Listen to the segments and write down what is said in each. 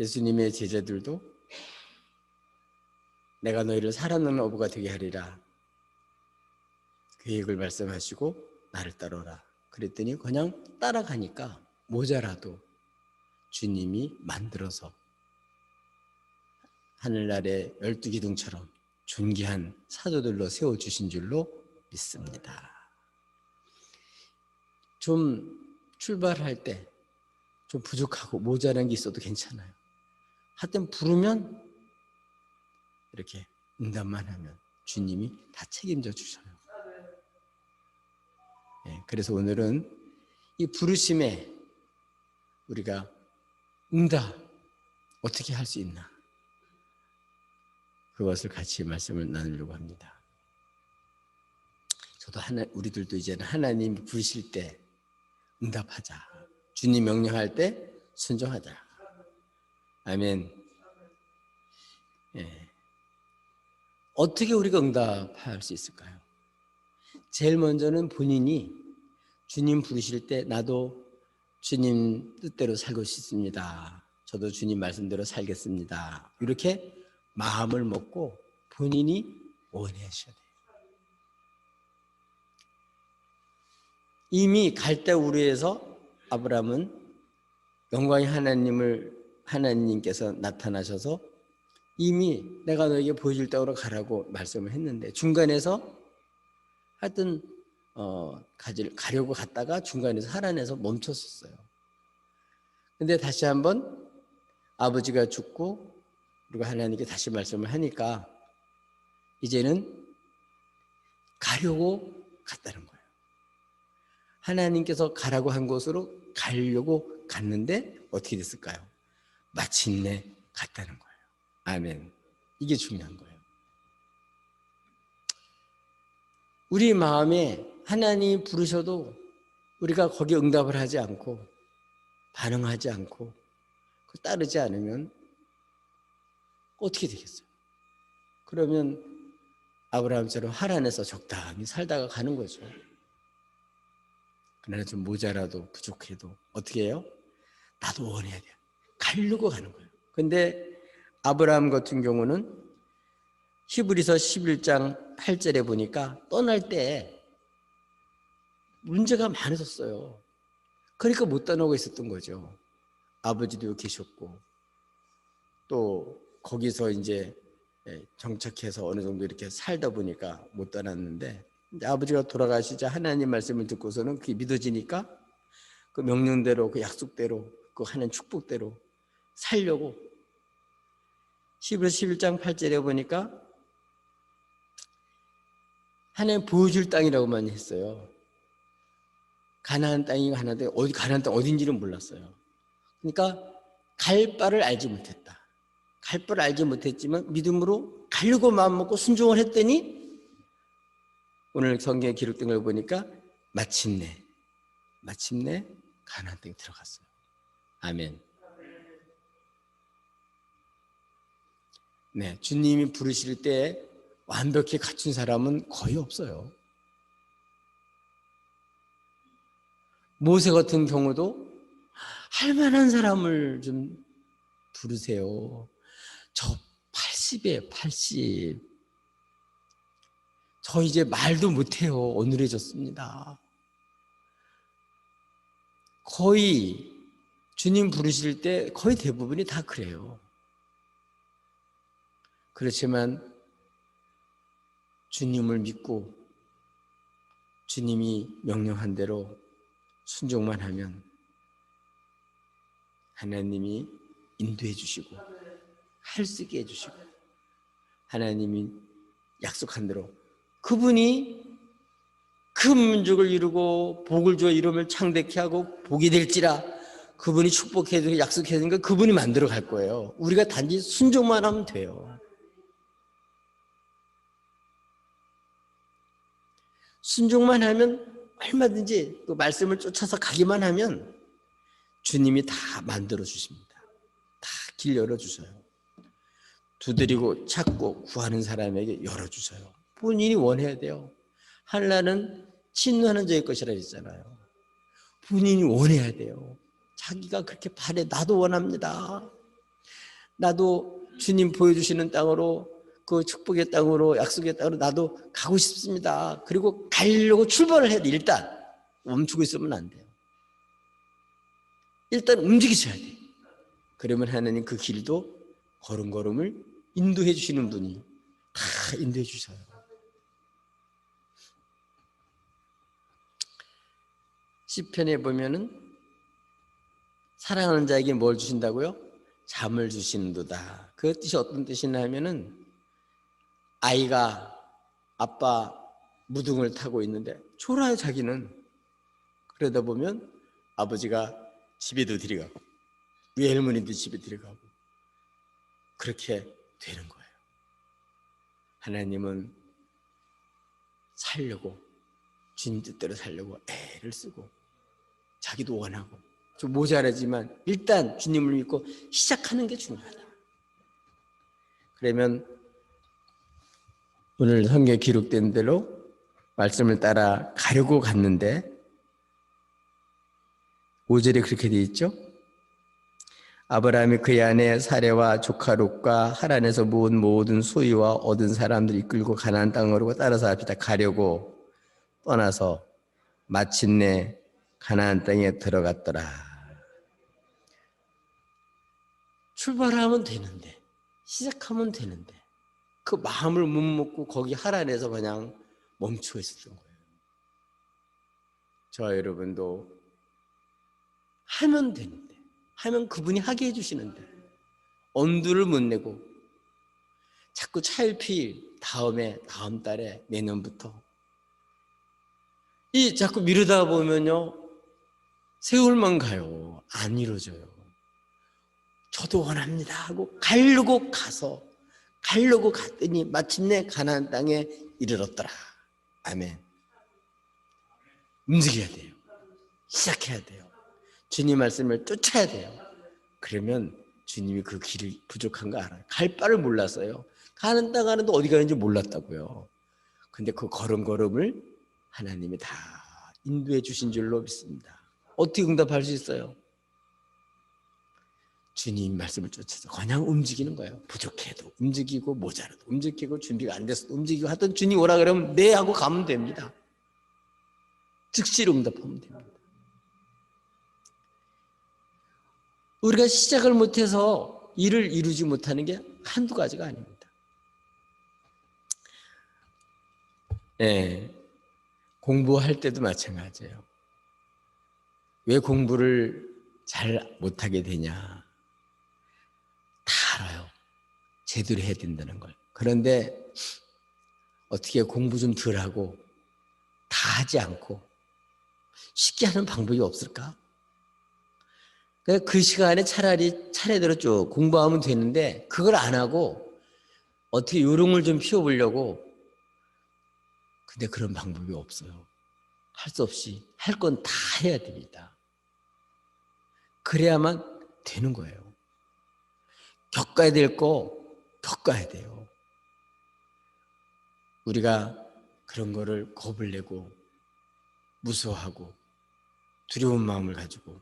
예수님의 제자들도 내가 너희를 살아나는 어부가 되게 하리라 계획을 말씀하시고 나를 따르라 그랬더니 그냥 따라가니까 모자라도 주님이 만들어서 하늘나라의 12기둥처럼 존귀한 사도들로 세워주신 줄로 믿습니다. 좀 출발할 때 좀 부족하고 모자란 게 있어도 괜찮아요. 하여튼 부르면 이렇게 응답만 하면 주님이 다 책임져 주셔요. 네, 그래서 오늘은 이 부르심에 우리가 응답 어떻게 할 수 있나 그것을 같이 말씀을 나누려고 합니다. 저도 우리들도 이제는 하나님 부르실 때 응답하자. 주님 명령할 때 순종하자. 아멘. 예. 어떻게 우리가 응답할 수 있을까요? 제일 먼저는 본인이 주님 부르실 때 나도 주님 뜻대로 살고 싶습니다. 저도 주님 말씀대로 살겠습니다. 이렇게 마음을 먹고 본인이 원하셔야 돼요. 이미 갈대우르에서 아브라함은 영광의 하나님께서 나타나셔서 이미 내가 너에게 보여줄 땅으로 가라고 말씀을 했는데 중간에서 하여튼 가려고 갔다가 중간에서 살아내서 멈췄었어요. 근데 다시 한번 아버지가 죽고 그리고 하나님께 다시 말씀을 하니까 이제는 가려고 갔다는 거예요. 하나님께서 가라고 한 곳으로 가려고 갔는데 어떻게 됐을까요? 마침내 갔다는 거예요. 아멘. 이게 중요한 거예요. 우리 마음에 하나님이 부르셔도 우리가 거기에 응답을 하지 않고 반응하지 않고 따르지 않으면 어떻게 되겠어요? 그러면 아브라함처럼 하란에서 적당히 살다가 가는 거죠. 그러나 좀 모자라도 부족해도 어떻게 해요? 나도 원해야 돼요. 가려고 가는 거예요. 근데 아브라함 같은 경우는 히브리서 11장 8절에 보니까 떠날 때 문제가 많아졌어요. 그러니까 못 떠나고 있었던 거죠. 아버지도 계셨고 또 거기서 이제 정착해서 어느 정도 이렇게 살다 보니까 못 떠났는데 이제 아버지가 돌아가시자 하나님 말씀을 듣고서는 그게 믿어지니까 그 명령대로 그 약속대로 그 하는 축복대로 살려고 히브리서 11장 8절에 보니까 하나님 보여줄 땅이라고만 했어요. 가나안 땅이 하나인데 가나안 땅 어딘지는 몰랐어요. 그러니까 갈 바를 알지 못했다. 갈 바를 알지 못했지만 믿음으로 가려고 마음먹고 순종을 했더니 오늘 성경에 기록된 걸 보니까 마침내 가나안 땅에 들어갔어요. 아멘. 네, 주님이 부르실 때 완벽히 갖춘 사람은 거의 없어요. 모세 같은 경우도 할 만한 사람을 좀 부르세요. 저 80이에요, 80. 저 이제 말도 못해요. 어눌해졌습니다. 거의 주님 부르실 때 거의 대부분이 다 그래요. 그렇지만 주님을 믿고 주님이 명령한 대로 순종만 하면 하나님이 인도해 주시고 할 수 있게 해주시고 하나님이 약속한 대로 그분이 큰 민족을 이루고 복을 주어 이름을 창대케 하고 복이 될지라 그분이 축복해 주고 약속해 주니까 그분이 만들어 갈 거예요. 우리가 단지 순종만 하면 돼요. 순종만 하면 얼마든지 그 말씀을 쫓아서 가기만 하면 주님이 다 만들어 주십니다. 다 길 열어주셔요. 두드리고 찾고 구하는 사람에게 열어주셔요. 본인이 원해야 돼요. 하늘나라는 친노하는 자의 것이라 했잖아요. 본인이 원해야 돼요. 자기가 그렇게 바래 나도 원합니다. 나도 주님 보여주시는 땅으로, 그 축복의 땅으로, 약속의 땅으로 나도 가고 싶습니다. 그리고 가려고 출발을 해야 돼. 일단 멈추고 있으면 안 돼요. 일단 움직이셔야 돼. 그러면 하나님 그 길도 걸음걸음을 인도해 주시는 분이 다 인도해 주셔요. 시편에 보면은 사랑하는 자에게 뭘 주신다고요? 잠을 주시는도다. 그 뜻이 어떤 뜻이냐 하면은 아이가 아빠 무등을 타고 있는데 졸아요 자기는. 그러다 보면 아버지가 집에도 들어가고 외할머니도 집에 들어가고 그렇게 되는 거예요. 하나님은 살려고, 주님 뜻대로 살려고 애를 쓰고 자기도 원하고 좀 모자라지만 일단 주님을 믿고 시작하는 게 중요하다. 그러면 오늘 성경에 기록된 대로 말씀을 따라 가려고 갔는데 5절에 그렇게 되어 있죠. 아브라함이 그의 아내 사레와 조카 롯과 하란에서 모은 모든 소유와 얻은 사람들을 이끌고 가나안 땅으로 따라서 앞이다 가려고 떠나서 마침내 가나안 땅에 들어갔더라. 출발하면 되는데, 시작하면 되는데 그 마음을 못 먹고 거기 하란에서 그냥 멈추어 있었던 거예요. 저와 여러분도 하면 되는데, 하면 그분이 하게 해주시는데 엄두를 못 내고 자꾸 차일피일 다음 달에 내년부터 이 자꾸 미루다 보면요 세월만 가요. 안 이루어져요. 저도 원합니다 하고 가려고 갔더니 마침내 가나안 땅에 이르렀더라. 아멘. 움직여야 돼요. 시작해야 돼요. 주님 말씀을 쫓아야 돼요. 그러면 주님이 그 길을 부족한 거 알아요. 갈 바를 몰랐어요. 가는 땅 가는데 어디 가는지 몰랐다고요. 근데 그 걸음걸음을 하나님이 다 인도해 주신 줄로 믿습니다. 어떻게 응답할 수 있어요? 주님 말씀을 쫓아서 그냥 움직이는 거예요. 부족해도 움직이고 모자라도 움직이고 준비가 안 돼서도 움직이고 하여튼 주님 오라 그러면 네 하고 가면 됩니다. 즉시로 응답하면 됩니다. 우리가 시작을 못해서 일을 이루지 못하는 게 한두 가지가 아닙니다. 네, 공부할 때도 마찬가지예요. 왜 공부를 잘 못하게 되냐? 다 알아요. 제대로 해야 된다는 걸. 그런데 어떻게 공부 좀 덜 하고 다 하지 않고 쉽게 하는 방법이 없을까? 그 시간에 차라리 차례대로 쭉 공부하면 되는데 그걸 안 하고 어떻게 요령을 좀 피워보려고. 근데 그런 방법이 없어요. 할 수 없이 할 건 다 해야 됩니다. 그래야만 되는 거예요. 겪어야 될 거 겪어야 돼요. 우리가 그런 거를 겁을 내고 무서워하고 두려운 마음을 가지고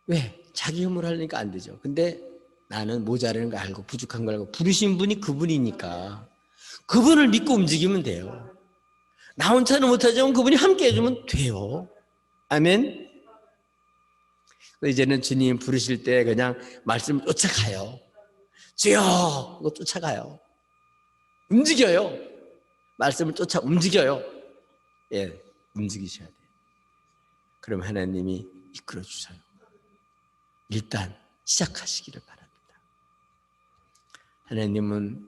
왜? 자기 힘으로 하려니까 안 되죠. 근데 나는 모자라는 거 알고 부족한 걸 알고 부르신 분이 그분이니까 그분을 믿고 움직이면 돼요. 나 혼자는 못하지만 그분이 함께 해주면 돼요. 아멘. 이제는 주님 부르실 때 그냥 말씀 쫓아가요. 주여! 그거 쫓아가요. 움직여요. 말씀을 쫓아 움직여요. 예, 움직이셔야 돼요. 그럼 하나님이 이끌어 주셔요. 일단 시작하시기를 바랍니다. 하나님은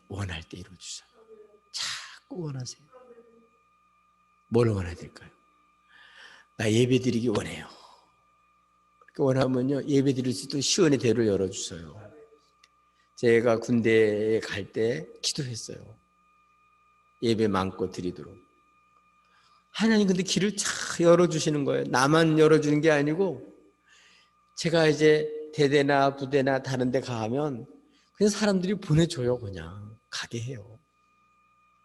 원할 때 이루어 주셔요. 자꾸 원하세요. 뭘 원해야 될까요? 나 예배 드리기 원해요. 그렇게 원하면요 예배 드릴 수 있도록 시원의 대를 열어주셔요. 제가 군대에 갈 때 기도했어요. 예배 마음껏 드리도록. 하나님 근데 길을 쫙 열어주시는 거예요. 나만 열어주는 게 아니고 제가 이제 대대나 부대나 다른 데 가면 그냥 사람들이 보내줘요. 그냥 가게 해요.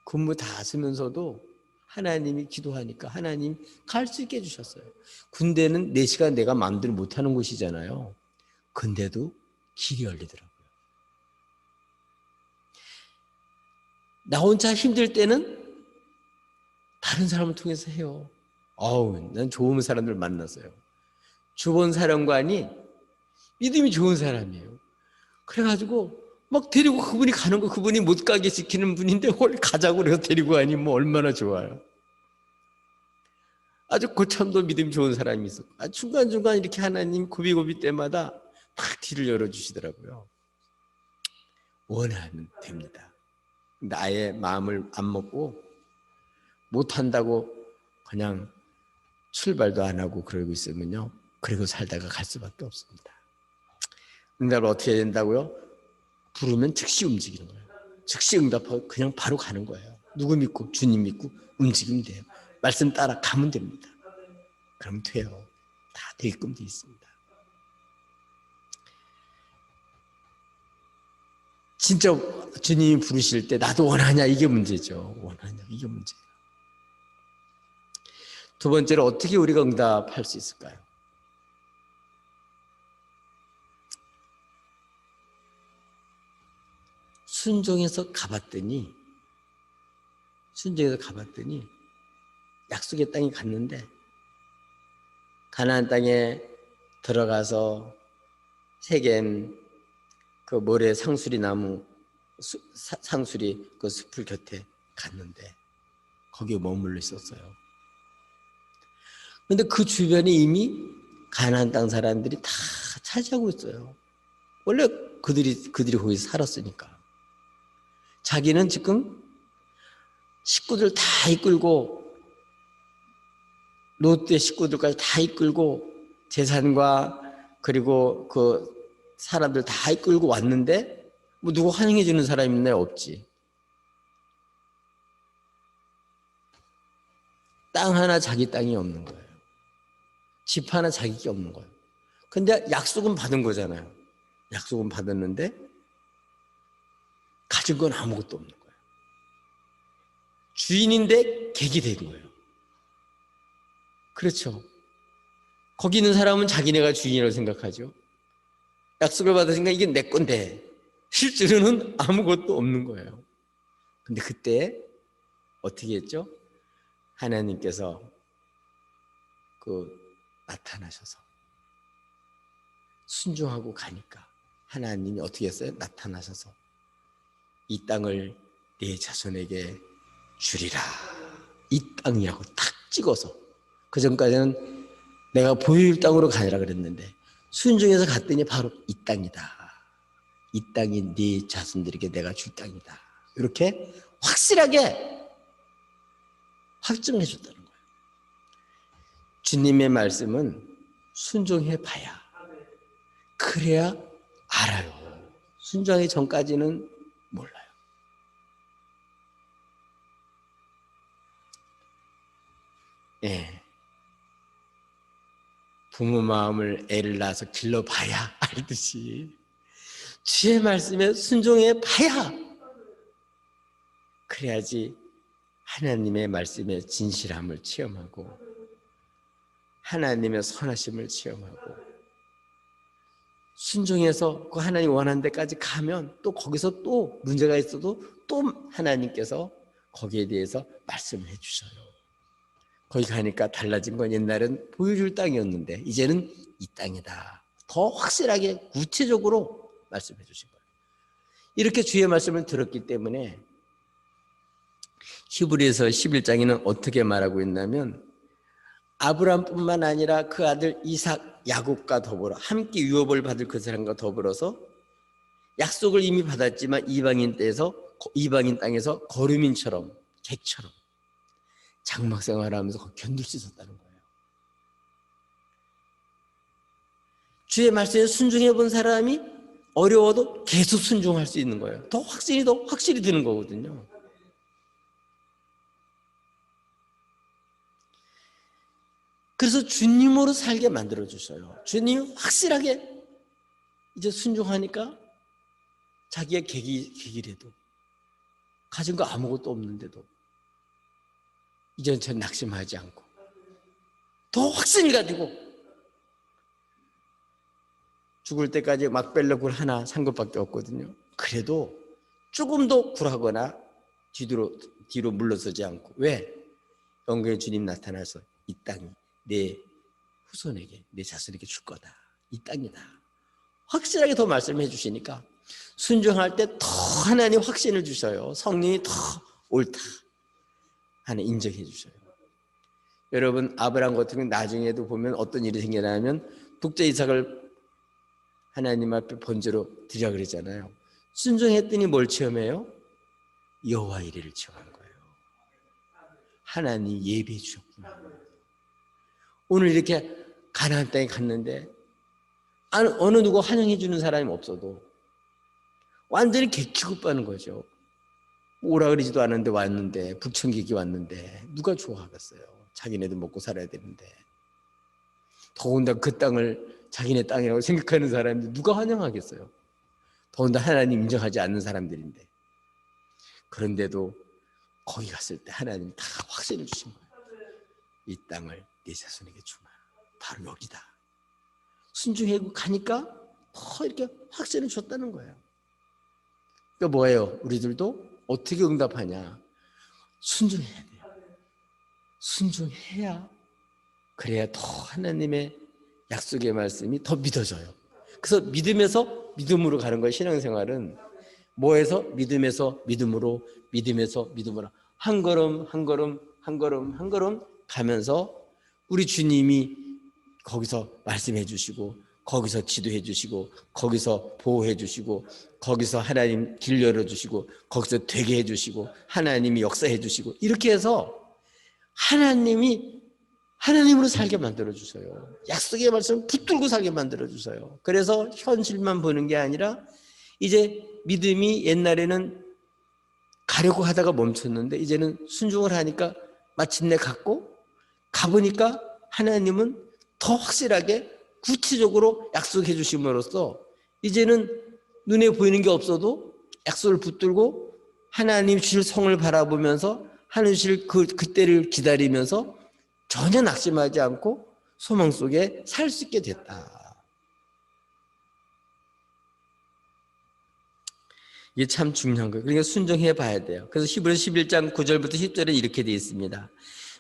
근무 다 쓰면서도 하나님이 기도하니까 하나님 갈 수 있게 해주셨어요. 군대는 4시간 내가 마음대로 못하는 곳이잖아요. 근데도 길이 열리더라고요. 나 혼자 힘들 때는 다른 사람을 통해서 해요. 난 좋은 사람들 만났어요. 주본 사령관이 믿음이 좋은 사람이에요. 그래가지고 막 데리고 그분이 가는 거, 그분이 못 가게 지키는 분인데 가자고 그래서 데리고 가니 뭐 얼마나 좋아요. 아주 고참도 믿음 좋은 사람이 있었고, 중간중간 이렇게 하나님 고비고비 때마다 막 뒤를 열어주시더라고요. 원하면 됩니다. 근데 아예 마음을 안 먹고 못한다고 그냥 출발도 안 하고 그러고 있으면요, 그리고 살다가 갈 수밖에 없습니다. 응답을 어떻게 해야 된다고요? 부르면 즉시 움직이는 거예요. 즉시 응답하고 그냥 바로 가는 거예요. 누구 믿고? 주님 믿고 움직이면 돼요. 말씀 따라 가면 됩니다. 그럼 돼요. 다 되게끔 돼 있습니다. 진짜 주님이 부르실 때 나도 원하냐, 이게 문제죠. 원하냐, 이게 문제예요. 두 번째로 어떻게 우리가 응답할 수 있을까요? 순종해서 가봤더니 약속의 땅에 갔는데, 가나안 땅에 들어가서 세겜 그 모래 상수리 나무 상수리 그 숲을 곁에 갔는데 거기에 머물러 있었어요. 근데 그 주변에 이미 가나안 땅 사람들이 다 차지하고 있어요. 원래 그들이 거기서 살았으니까. 자기는 지금 식구들 다 이끌고, 롯데 식구들까지 다 이끌고, 재산과 그리고 그 사람들 다 이끌고 왔는데 뭐 누구 환영해 주는 사람 있나요? 없지. 땅 하나 자기 땅이 없는 거예요. 집 하나 자기 게 없는 거예요. 근데 약속은 받은 거잖아요. 약속은 받았는데 가진 건 아무것도 없는 거예요. 주인인데 객이 된 거예요. 그렇죠. 거기 있는 사람은 자기네가 주인이라고 생각하죠. 약속을 받았으니까 이게 내 건데 실제로는 아무것도 없는 거예요. 근데 그때 어떻게 했죠? 하나님께서 나타나셔서 순종하고 가니까 하나님이 어떻게 했어요? 나타나셔서 이 땅을 네 자손에게 주리라. 이 땅이라고 탁 찍어서, 그 전까지는 내가 보여줄 땅으로 가니라 그랬는데 순종해서 갔더니 바로 이 땅이다. 이 땅이 네 자손들에게 내가 줄 땅이다. 이렇게 확실하게 확증해 줬다는 거예요. 주님의 말씀은 순종해 봐야, 그래야 알아요. 순종하기 전까지는 몰라요. 예. 부모 마음을 애를 낳아서 길러봐야 알듯이 주의 말씀에 순종해 봐야, 그래야지 하나님의 말씀의 진실함을 체험하고 하나님의 선하심을 체험하고 순종해서 그 하나님 원하는 데까지 가면 또 거기서 또 문제가 있어도 또 하나님께서 거기에 대해서 말씀을 해주셔요. 거기 가니까 달라진 건 옛날엔 보여줄 땅이었는데 이제는 이 땅이다. 더 확실하게 구체적으로 말씀해 주신 거예요. 이렇게 주의 말씀을 들었기 때문에 히브리서 11장에는 어떻게 말하고 있냐면, 아브라함뿐만 아니라 그 아들 이삭, 야곱과 더불어 함께 유업을 받을 그 사람과 더불어서 약속을 이미 받았지만 이방인 땅에서 거류민처럼, 객처럼 장막 생활하면서 견딜 수 있었다는 거예요. 주의 말씀에 순종해 본 사람이 어려워도 계속 순종할 수 있는 거예요. 더 확실히 드는 거거든요. 그래서 주님으로 살게 만들어 주셔요. 주님이 확실하게 이제 순종하니까 자기가 객이라도 가진 거 아무것도 없는데도 이제는 전 낙심하지 않고 더 확신을 가지고 죽을 때까지 막벨러 굴 하나 산 것밖에 없거든요. 그래도 조금 더 굴하거나 뒤로 물러서지 않고. 왜? 영광의 주님 나타나서 이 땅이 내 후손에게, 내 자손에게 줄 거다. 이 땅이다. 확실하게 더 말씀해 주시니까 순종할 때 더 하나님 확신을 주셔요. 성령이 더 옳다 하나 인정해 주셔요. 여러분, 아브라함 같은 경우는 나중에도 보면 어떤 일이 생겨나면 독자 이삭을 하나님 앞에 번제로 드려 그러잖아요. 순종했더니 뭘 체험해요? 여호와 이레를 체험한 거예요. 하나님 예배해 주셨구나. 오늘 이렇게 가나안 땅에 갔는데 어느 누구 환영해 주는 사람이 없어도 완전히 개취급하는 거죠. 오라 그러지도 않았는데 왔는데, 북청객이 왔는데 누가 좋아하겠어요? 자기네도 먹고 살아야 되는데. 더군다나 그 땅을 자기네 땅이라고 생각하는 사람들 누가 환영하겠어요? 더군다나 하나님 인정하지 않는 사람들인데. 그런데도 거기 갔을 때 하나님이 다 확신을 주신 거예요. 이 땅을 내 자손에게 주마. 바로 여기다. 순종하고 가니까 더 이렇게 확신을 줬다는 거예요. 그러니까 뭐예요? 우리들도 어떻게 응답하냐? 순종해야 돼요. 순종해야, 그래야 더 하나님의 약속의 말씀이 더 믿어져요. 그래서 믿음에서 믿음으로 가는 거예요. 신앙생활은 뭐에서? 믿음에서 믿음으로, 믿음에서 믿음으로 한 걸음 한 걸음 한 걸음 한 걸음 가면서 우리 주님이 거기서 말씀해 주시고, 거기서 지도해 주시고, 거기서 보호해 주시고, 거기서 하나님 길 열어주시고, 거기서 되게 해주시고, 하나님이 역사해 주시고, 이렇게 해서 하나님이 하나님으로 살게 만들어 주세요. 약속의 말씀을 붙들고 살게 만들어 주세요. 그래서 현실만 보는 게 아니라 이제 믿음이 옛날에는 가려고 하다가 멈췄는데 이제는 순종을 하니까 마침내 갔고, 가보니까 하나님은 더 확실하게 구체적으로 약속해 주심으로써 이제는 눈에 보이는 게 없어도 약속을 붙들고 하나님 주실 성을 바라보면서 하나님 주실 그때를 기다리면서 전혀 낙심하지 않고 소망 속에 살 수 있게 됐다. 이게 참 중요한 거예요. 그러니까 순종해 봐야 돼요. 그래서 히브리서 11장 9절부터 10절에 이렇게 되어 있습니다.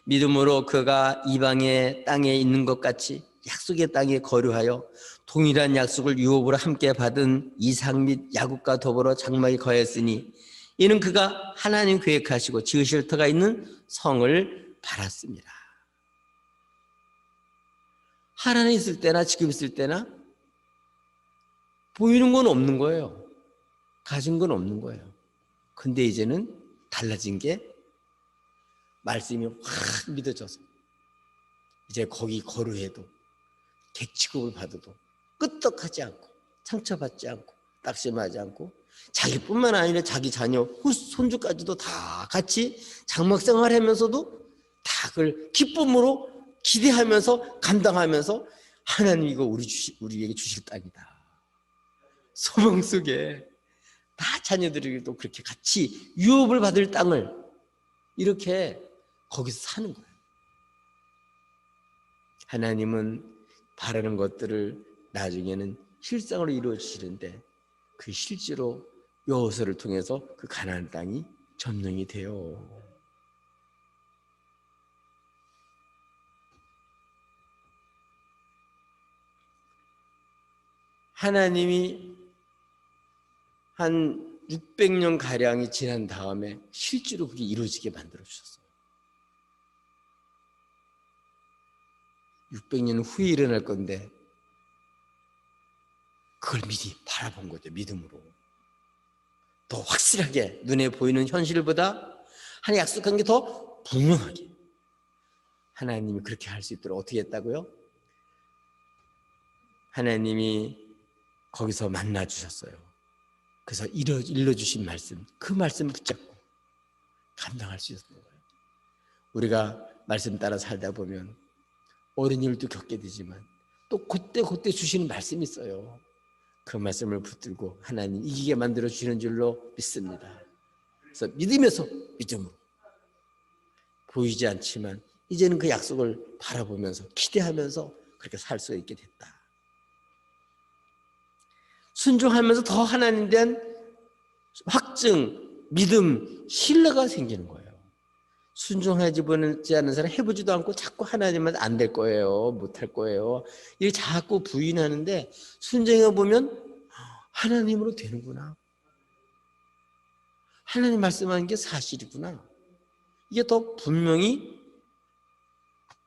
믿음으로 그가 이방의 땅에 있는 것 같이 약속의 땅에 거류하여 동일한 약속을 유업으로 함께 받은 이삭 및 야곱과 더불어 장막에 거했으니 이는 그가 하나님 계획하시고 지으실 터가 있는 성을 바랐습니다. 하나님 있을 때나 지금 있을 때나 보이는 건 없는 거예요. 가진 건 없는 거예요. 근데 이제는 달라진 게 말씀이 확 믿어져서 이제 거기 거류해도 객취급을 받아도 끄떡하지 않고 상처받지 않고 낙심하지 않고 자기뿐만 아니라 자기 자녀 손주까지도 다 같이 장막생활 하면서도 다 그걸 기쁨으로 기대하면서 감당하면서 하나님 이거 우리에게 주실 땅이다. 소망 속에 다 자녀들에게도 그렇게 같이 유업을 받을 땅을 이렇게 거기서 사는 거예요. 하나님은 바라는 것들을 나중에는 실상으로 이루어 주시는데 그 실제로 여호수아를 통해서 그 가나안 땅이 점령이 돼요. 하나님이 한 600년 가량이 지난 다음에 실제로 그게 이루어지게 만들어 주셨어요. 600년 후에 일어날 건데 그걸 미리 바라본 거죠. 믿음으로. 더 확실하게 눈에 보이는 현실보다 하나님 약속한 게 더 분명하게 하나님이 그렇게 할 수 있도록 어떻게 했다고요? 하나님이 거기서 만나 주셨어요. 그래서 일러주신 말씀, 그 말씀 붙잡고 감당할 수 있었던 거예요. 우리가 말씀 따라 살다 보면 어려운 일도 겪게 되지만 또 그때 주시는 말씀이 있어요. 그 말씀을 붙들고 하나님 이기게 만들어 주시는 줄로 믿습니다. 그래서 믿으면서 믿음으로 보이지 않지만 이제는 그 약속을 바라보면서 기대하면서 그렇게 살 수 있게 됐다. 순종하면서 더 하나님에 대한 확증, 믿음, 신뢰가 생기는 거예요. 순종하지 않는 사람 해보지도 않고 자꾸 하나님한테 안 될 거예요, 못할 거예요, 이게 자꾸 부인하는데 순종해 보면 하나님으로 되는구나, 하나님 말씀하는 게 사실이구나, 이게 더 분명히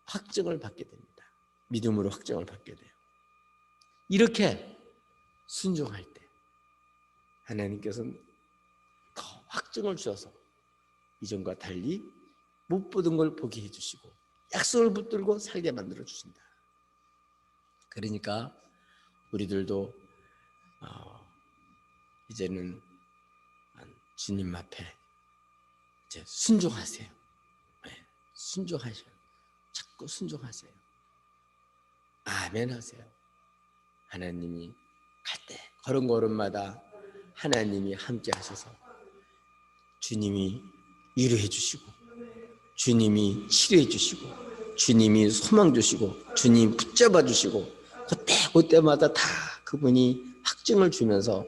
확증을 받게 됩니다. 믿음으로 확증을 받게 돼요. 이렇게 순종할 때 하나님께서는 더 확증을 주셔서 이전과 달리 못 보던 걸 보게 해주시고 약속을 붙들고 살게 만들어 주신다. 그러니까 우리들도 이제는 주님 앞에 이제 순종하세요. 네, 순종하셔요. 자꾸 순종하세요. 아멘 하세요. 하나님이 갈 때 걸음걸음마다 하나님이 함께 하셔서 주님이 위로해 주시고 주님이 치료해 주시고 주님이 소망 주시고 주님 붙잡아 주시고 그때마다 다 그분이 확증을 주면서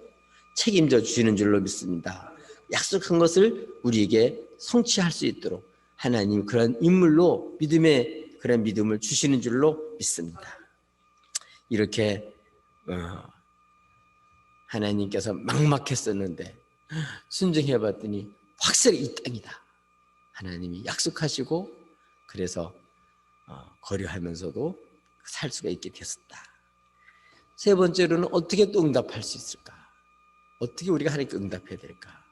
책임져 주시는 줄로 믿습니다. 약속한 것을 우리에게 성취할 수 있도록 하나님 그런 인물로 믿음의 그런 믿음을 주시는 줄로 믿습니다. 이렇게 하나님께서 막막했었는데 순종해 봤더니 확실히 이 땅이다 하나님이 약속하시고 그래서 거류하면서도 살 수가 있게 됐었다. 세 번째로는 어떻게 또 응답할 수 있을까? 어떻게 우리가 하나님께 응답해야 될까?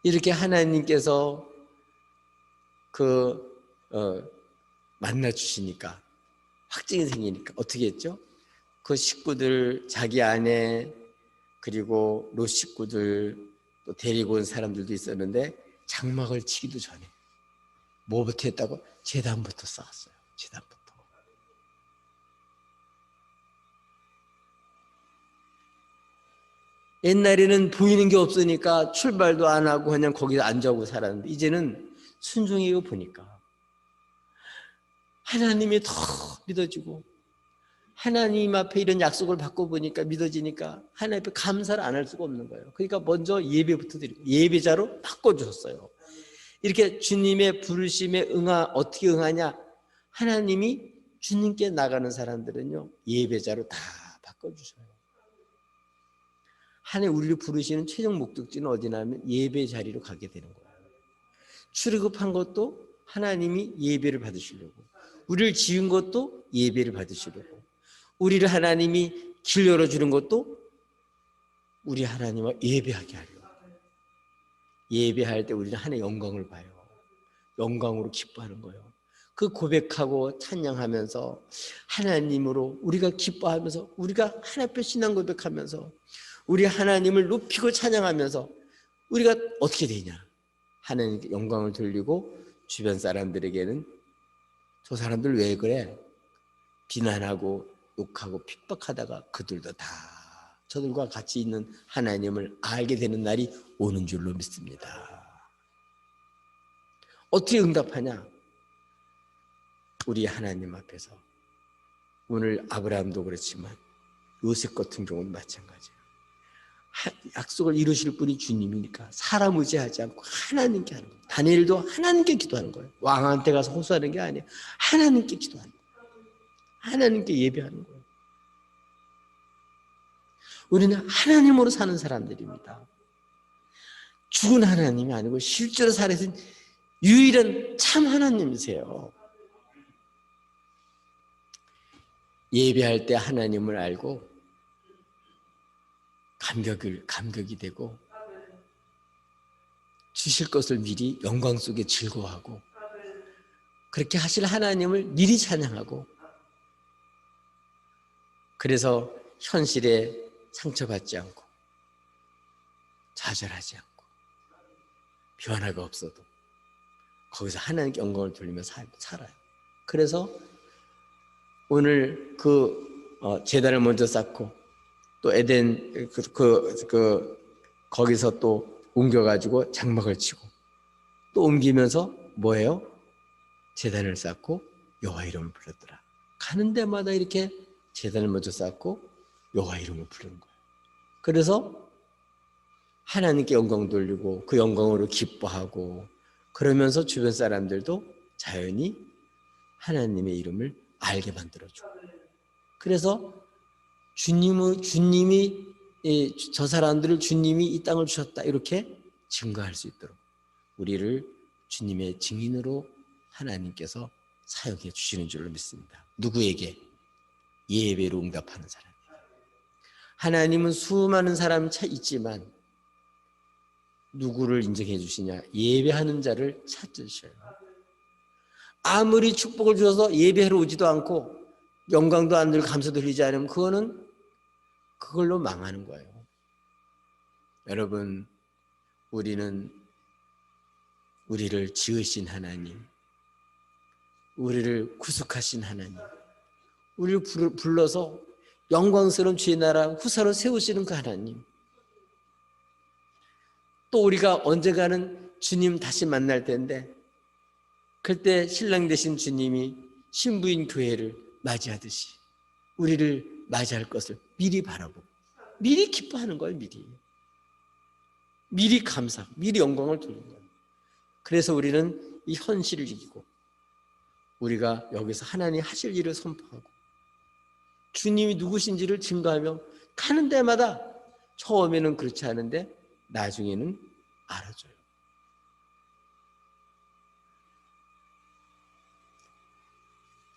이렇게 하나님께서 만나 주시니까 확증이 생기니까 어떻게 했죠? 그 식구들, 자기 아내 그리고 롯 식구들 또 데리고 온 사람들도 있었는데 장막을 치기도 전에 뭐부터 했다고? 제단부터 쌓았어요. 제단부터. 옛날에는 보이는 게 없으니까 출발도 안 하고 그냥 거기서 앉아오고 살았는데 이제는 순종해요 보니까 하나님이 더 믿어지고 하나님 앞에 이런 약속을 받고 보니까 믿어지니까 하나님 앞에 감사를 안 할 수가 없는 거예요. 그러니까 먼저 예배부터 드리고 예배자로 바꿔주셨어요. 이렇게 주님의 부르심에 어떻게 응하냐? 하나님이 주님께 나가는 사람들은요 예배자로 다 바꿔주셔요. 하나님 우리를 부르시는 최종 목적지는 어디냐면 예배 자리로 가게 되는 거예요. 출애굽한 것도 하나님이 예배를 받으시려고, 우리를 지은 것도 예배를 받으시려고, 우리를 하나님이 길 열어주는 것도 우리 하나님과 예배하게 하려고. 예배할 때 우리는 하나님의 영광을 봐요. 영광으로 기뻐하는 거예요. 그 고백하고 찬양하면서 하나님으로 우리가 기뻐하면서 우리가 하나님 앞에 신앙 고백하면서 우리 하나님을 높이고 찬양하면서 우리가 어떻게 되냐? 하나님께 영광을 돌리고 주변 사람들에게는 저 사람들 왜 그래? 비난하고 욕하고 핍박하다가 그들도 다 저들과 같이 있는 하나님을 알게 되는 날이 오는 줄로 믿습니다. 어떻게 응답하냐? 우리 하나님 앞에서 오늘 아브라함도 그렇지만 요셉 같은 경우는 마찬가지예요. 약속을 이루실 분이 주님이니까 사람 의지하지 않고 하나님께 하는 거예요. 다니엘도 하나님께 기도하는 거예요. 왕한테 가서 호소하는 게 아니에요. 하나님께 기도하는 거예요. 하나님께 예배하는 거예요. 우리는 하나님으로 사는 사람들입니다. 죽은 하나님이 아니고 실제로 살아계신 유일한 참 하나님이세요. 예배할 때 하나님을 알고 감격이 되고 주실 것을 미리 영광 속에 즐거워하고 그렇게 하실 하나님을 미리 찬양하고 그래서 현실에 상처받지 않고 좌절하지 않고 변화가 없어도 거기서 하나님께 영광을 돌리며 살아요. 그래서 오늘 제단을 먼저 쌓고 또 에덴 거기서 또 옮겨가지고 장막을 치고 또 옮기면서 뭐예요? 제단을 쌓고 여호와 이름을 불렀더라. 가는 데마다 이렇게 제단을 먼저 쌓고 여호와 이름을 부르는 거예요. 그래서 하나님께 영광 돌리고 그 영광으로 기뻐하고 그러면서 주변 사람들도 자연히 하나님의 이름을 알게 만들어줘. 그래서 주님이 저 사람들을 주님이 이 땅을 주셨다 이렇게 증거할 수 있도록 우리를 주님의 증인으로 하나님께서 사용해 주시는 줄로 믿습니다. 누구에게? 예배로 응답하는 사람. 하나님은 수많은 사람이 있지만 누구를 인정해 주시냐? 예배하는 자를 찾으셔요. 아무리 축복을 주셔서 예배하러 오지도 않고 영광도 안 들고 감사도 드리지 않으면 그걸로 망하는 거예요. 여러분, 우리는 우리를 지으신 하나님, 우리를 구속하신 하나님, 우리를 불러서 영광스러운 주의 나라 후사로 세우시는 그 하나님, 또 우리가 언젠가는 주님 다시 만날 텐데 그때 신랑 되신 주님이 신부인 교회를 맞이하듯이 우리를 맞이할 것을 미리 바라보고 미리 기뻐하는 거예요. 미리 감사, 미리 영광을 돌리는 거예요. 그래서 우리는 이 현실을 이기고 우리가 여기서 하나님 하실 일을 선포하고 주님이 누구신지를 증거하며 가는 데마다 처음에는 그렇지 않은데 나중에는 알아줘요.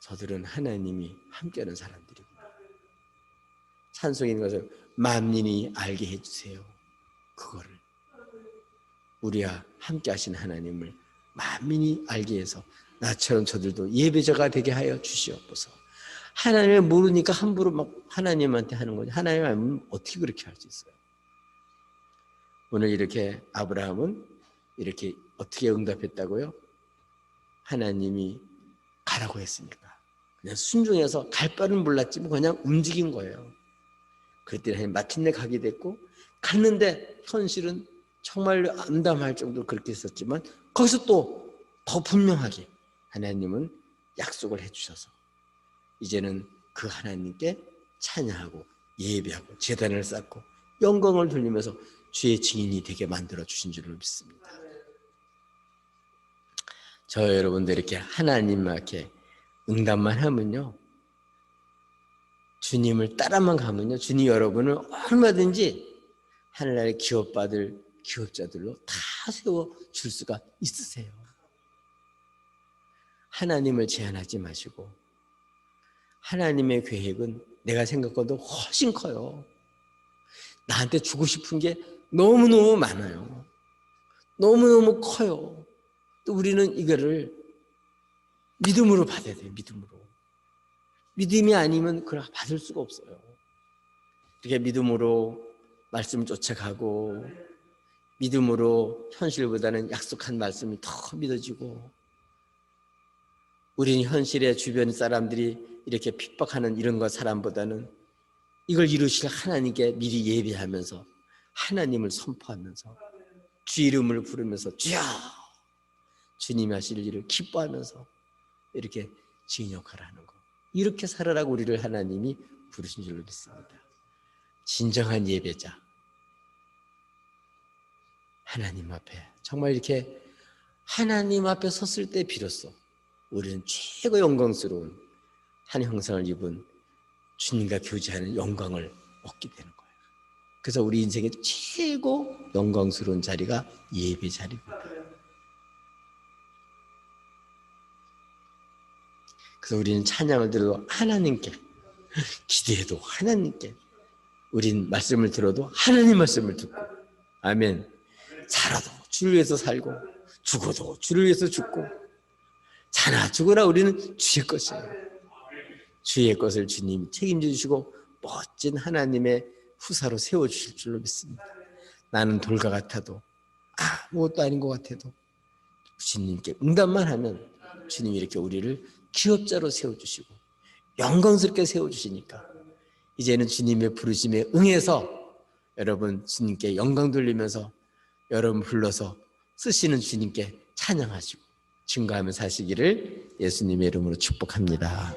저들은 하나님이 함께하는 사람들이구나. 찬송에 있는 것을 만민이 알게 해주세요. 그거를 우리와 함께 하신 하나님을 만민이 알게 해서 나처럼 저들도 예배자가 되게 하여 주시옵소서. 하나님을 모르니까 함부로 막 하나님한테 하는 거지. 하나님 알면 어떻게 그렇게 할 수 있어요? 오늘 이렇게 아브라함은 이렇게 어떻게 응답했다고요? 하나님이 가라고 했으니까 그냥 순종해서 갈 바는 몰랐지만 그냥 움직인 거예요. 그랬더니 마침내 가게 됐고 갔는데 현실은 정말 암담할 정도로 그렇게 했었지만 거기서 또 더 분명하게 하나님은 약속을 해주셔서 이제는 그 하나님께 찬양하고 예배하고 제단을 쌓고 영광을 돌리면서 주의 증인이 되게 만들어 주신 줄로 믿습니다. 저 여러분들 이렇게 하나님께 응답만 하면요, 주님을 따라만 가면요, 주님 여러분을 얼마든지 하늘나라에 기업받을 기업자들로 다 세워줄 수가 있으세요. 하나님을 제한하지 마시고 하나님의 계획은 내가 생각보다 훨씬 커요. 나한테 주고 싶은 게 너무너무 많아요. 너무너무 커요. 또 우리는 이거를 믿음으로 받아야 돼요. 믿음이 아니면 그걸 받을 수가 없어요. 이렇게 믿음으로 말씀을 쫓아가고 믿음으로 현실보다는 약속한 말씀이 더 믿어지고 우리는 현실의 주변 사람들이 이렇게 핍박하는 이런 것 사람보다는 이걸 이루실 하나님께 미리 예배하면서 하나님을 선포하면서 주 이름을 부르면서 주여 주님이 하실 일을 기뻐하면서 이렇게 증인 역할을 하는 거, 이렇게 살아라고 우리를 하나님이 부르신 줄로 믿습니다. 진정한 예배자, 하나님 앞에 정말 이렇게 하나님 앞에 섰을 때 비로소 우리는 최고 영광스러운 한 형상을 입은 주님과 교제하는 영광을 얻게 되는 거예요. 그래서 우리 인생의 최고 영광스러운 자리가 예배 자리입니다. 그래서 우리는 찬양을 들어도 하나님께, 기도해도 하나님께, 우린 말씀을 들어도 하나님 말씀을 듣고, 아멘. 살아도 주를 위해서 살고 죽어도 주를 위해서 죽고 사나 죽어라 우리는 주의 것이에요. 주의 것을 주님이 책임져 주시고 멋진 하나님의 후사로 세워주실 줄로 믿습니다. 나는 돌과 같아도 아무것도 아닌 것 같아도 주님께 응답만 하면 주님이 이렇게 우리를 기업자로 세워주시고 영광스럽게 세워주시니까 이제는 주님의 부르심에 응해서 여러분 주님께 영광 돌리면서 여러분 불러서 쓰시는 주님께 찬양하시고 증거하며 사시기를 예수님의 이름으로 축복합니다.